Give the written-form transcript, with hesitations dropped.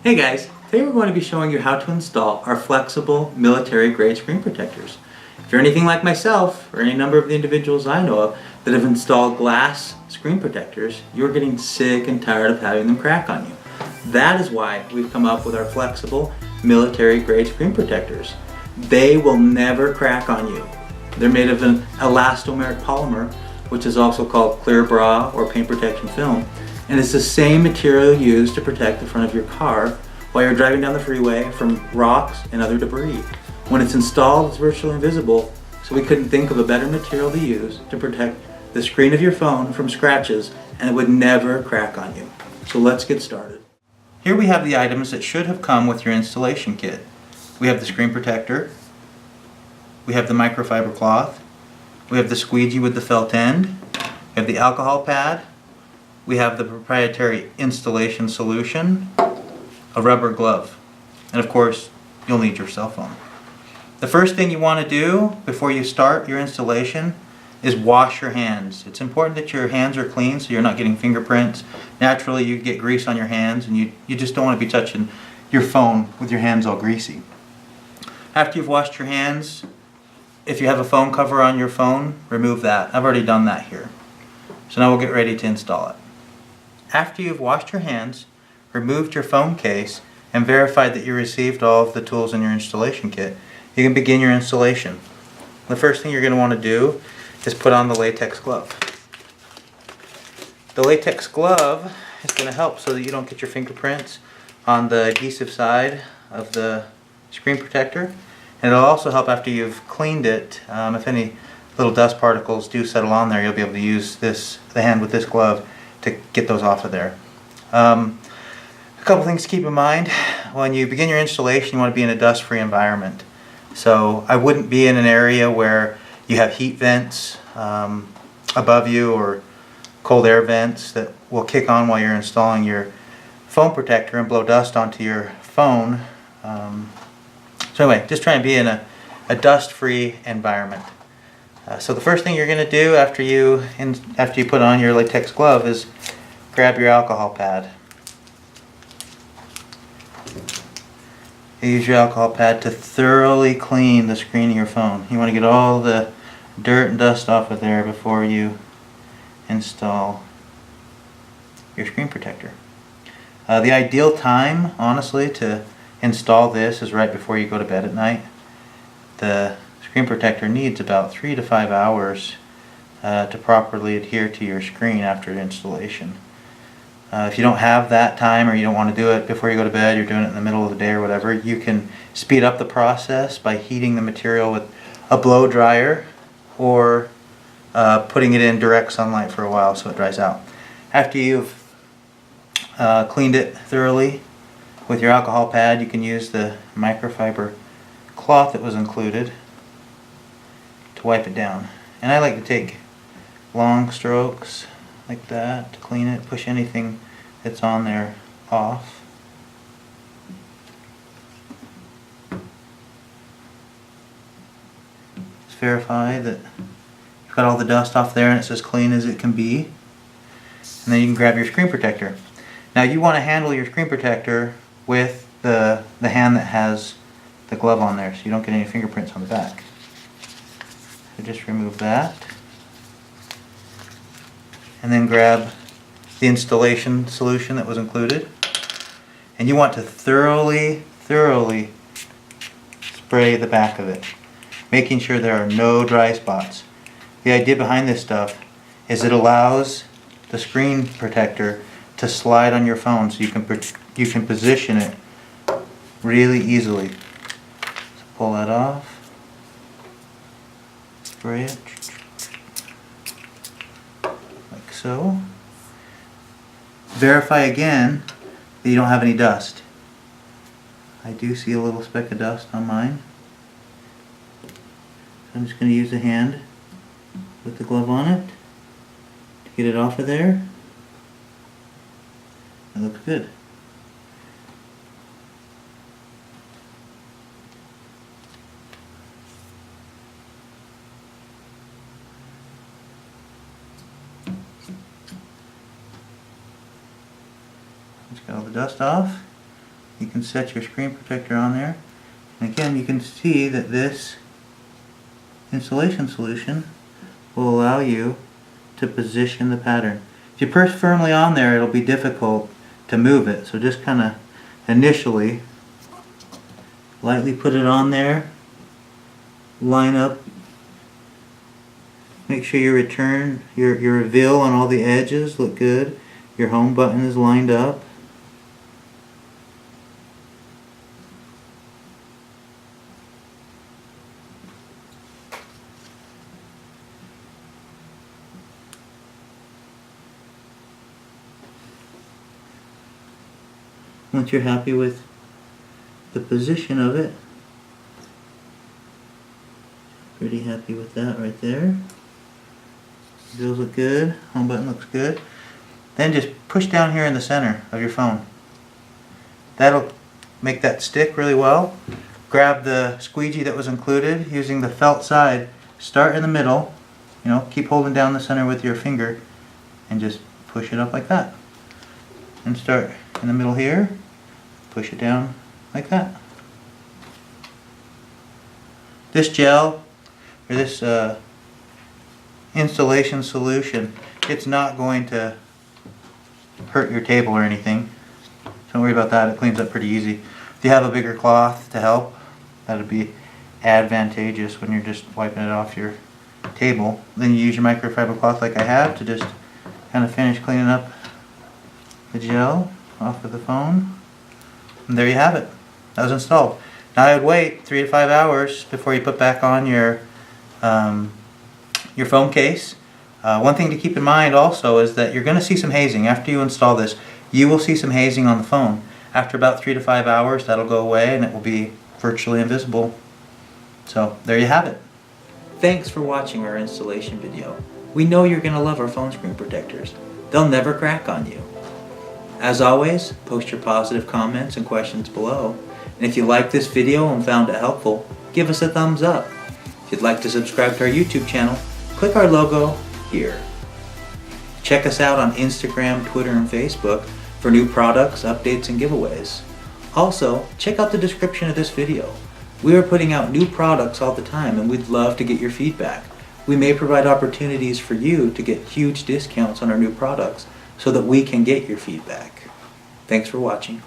Hey guys, today we're going to be showing you how to install our flexible military grade screen protectors. If you're anything like myself, or any number of the individuals I know of that have installed glass screen protectors, you're getting sick and tired of having them crack on you. That is why we've come up with our flexible military grade screen protectors. They will never crack on you. They're made of an elastomeric polymer, which is also called clear bra or paint protection film. And it's the same material used to protect the front of your car while you're driving down the freeway from rocks and other debris. When it's installed, it's virtually invisible, so we couldn't think of a better material to use to protect the screen of your phone from scratches, and it would never crack on you. So let's get started. Here we have the items that should have come with your installation kit. We have the screen protector, we have the microfiber cloth, we have the squeegee with the felt end, we have the alcohol pad, we have the proprietary installation solution, a rubber glove, and of course you'll need your cell phone. The first thing you want to do before you start your installation is wash your hands. It's important that your hands are clean so you're not getting fingerprints. Naturally you get grease on your hands and you just don't want to be touching your phone with your hands all greasy. After you've washed your hands, if you have a phone cover on your phone, remove that. I've already done that here. So now we'll get ready to install it. After you've washed your hands, removed your phone case, and verified that you received all of the tools in your installation kit, you can begin your installation. The first thing you're going to want to do is put on the latex glove. The latex glove is going to help so that you don't get your fingerprints on the adhesive side of the screen protector. And it'll also help after you've cleaned it. If any little dust particles do settle on there, you'll be able to use the hand with this glove to get those off of there. A couple things to keep in mind. When you begin your installation, you want to be in a dust-free environment. So I wouldn't be in an area where you have heat vents above you or cold air vents that will kick on while you're installing your phone protector and blow dust onto your phone. So anyway, just try and be in a dust-free environment. So the first thing you're going to do after you put on your latex glove is grab your alcohol pad. You use your alcohol pad to thoroughly clean the screen of your phone. You want to get all the dirt and dust off of there before you install your screen protector. The ideal time, honestly, to install this is right before you go to bed at night. The screen protector needs about 3 to 5 hours to properly adhere to your screen after installation. If you don't have that time or you don't want to do it before you go to bed, you're doing it in the middle of the day or whatever, you can speed up the process by heating the material with a blow dryer or putting it in direct sunlight for a while so it dries out. After you've cleaned it thoroughly with your alcohol pad, you can use the microfiber cloth that was included to wipe it down. And I like to take long strokes like that to clean it, push anything that's on there off. Just verify that you've got all the dust off there and it's as clean as it can be. And then you can grab your screen protector. Now you want to handle your screen protector with the hand that has the glove on there so you don't get any fingerprints on the back. So just remove that. And then grab the installation solution that was included. And you want to thoroughly spray the back of it, making sure there are no dry spots. The idea behind this stuff is it allows the screen protector to slide on your phone so you can position it really easily. So pull that off, spray it like so. Verify again that you don't have any dust. I do see a little speck of dust on mine. So I'm just going to use the hand with the glove on it to get it off of there. That looks good. Just get all the dust off. you can set your screen protector on there. And again, you can see that this installation solution will allow you to position the pattern. If you press firmly on there, it'll be difficult to move it. So just kind of initially lightly put it on there, line up, make sure your reveal on all the edges look good, your home button is lined up. Once you're happy with the position of it, pretty happy with that right there. Those look good, home button looks good. Then just push down here in the center of your phone. That'll make that stick really well. Grab the squeegee that was included using the felt side. Start in the middle, keep holding down the center with your finger and just push it up like that. And start in the middle here, push it down like that. This gel, or this installation solution, it's not going to hurt your table or anything. Don't worry about that, it cleans up pretty easy. If you have a bigger cloth to help, that'd be advantageous when you're just wiping it off your table. Then you use your microfiber cloth like I have to just kind of finish cleaning up the gel off of the phone. And there you have it. That was installed. Now I would wait 3 to 5 hours before you put back on your phone case. One thing to keep in mind also is that you're going to see some hazing. After you install this, you will see some hazing on the phone. After about 3 to 5 hours, that'll go away and it will be virtually invisible. So there you have it. Thanks for watching our installation video. We know you're going to love our phone screen protectors. They'll never crack on you. As always, post your positive comments and questions below. And if you liked this video and found it helpful, give us a thumbs up. If you'd like to subscribe to our YouTube channel, click our logo here. Check us out on Instagram, Twitter, and Facebook for new products, updates, and giveaways. Also, check out the description of this video. We are putting out new products all the time and we'd love to get your feedback. We may provide opportunities for you to get huge discounts on our new products so that we can get your feedback. Thanks for watching.